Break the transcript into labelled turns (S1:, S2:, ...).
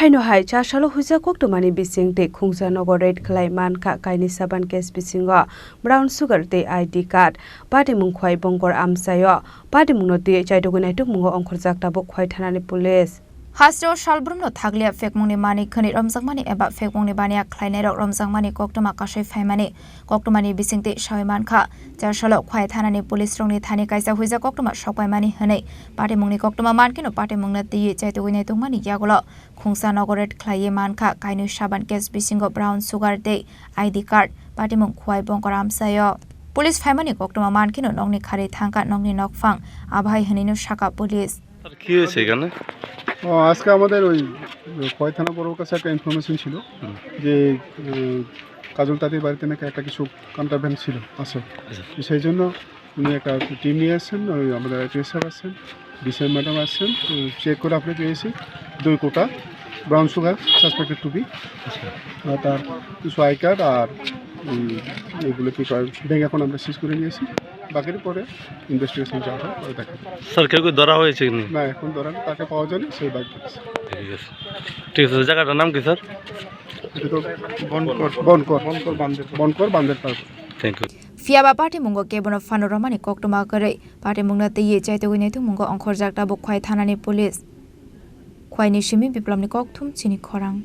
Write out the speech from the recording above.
S1: Haino hai cha shalo huja kok to mani bising te Khungsa Nogo red Khlaiwi Mankha Kainwi Saban case Bisingo brown sugar te ID card party mung khwai bongkor amsayo party mung no te chai dogunai tuk mungo ongkhorjak tabok khwai thanani police
S2: Hasro Shalbrumno Taglia Fekmoni Mani Kani Ramzangmani about Fekmoni Bania Kleinero Ramzangmani Koktoma Kashe Famani Koktomani Bisingte Shawimanka Jashalo Quiet Hanani Police Strongly Tani Kaisa Huiza Koktoma Shokai Mani Hane Party Muni Koktoma Mankino Party Mungna the Jatuinetu Mani Yagulo Khungsa Nogo red Khlaiwi Mankha Kainwi Saban case Bisingo brown sugar day ID card Party Mung Khwai Bongkoram Sayo Police Famani Koktoma Mankino Nongni Khari Thanka Nongni Nokfang Abhai Hanino Shaka Police
S3: কি হয়েছে এখানে
S4: আজকে আমাদের ওই খোয়াই থানা বড় কাছে একটা ইনফরমেশন ছিল যে কাজল তাদের বাড়িতে নাকি একটা কিছু কন্ট্রাব্যান্ড ছিল আছে সেই জন্য উনি একটা টিম নিয়ে আসছেন ওই আমাদের আইপিএস স্যার আসছেন বিসিএম ম্যাডাম আসছেন চেক করে আপনি পেয়েছি 2 কোটা brown sugar suspected to be তার কিছু আই কার্ড আর এগুলো কি ব্যাংক এখন আমরা সিজ করে নিয়েছি বাকির পরে ইনভেস্টিগেশন যা হয় ওই দেখা
S3: স্যার কেউ ধরা হয়েছে কি
S4: না এখন ধরা তাকে পাওয়া যায়নি সেই বাইক
S3: ঠিক আছে জায়গাটার নাম কি স্যার
S4: এটা তো বনকর বান্দের park
S3: thank you
S2: Fiaba Party Mungo Kebono Fanoromani Koktoma Kare Party Mungna the Ye Chaituinetu Mungo Onkhorjak Tabok Khwai Thanani Police Khwai Nishimi Biplomni Koktum Chini Khorang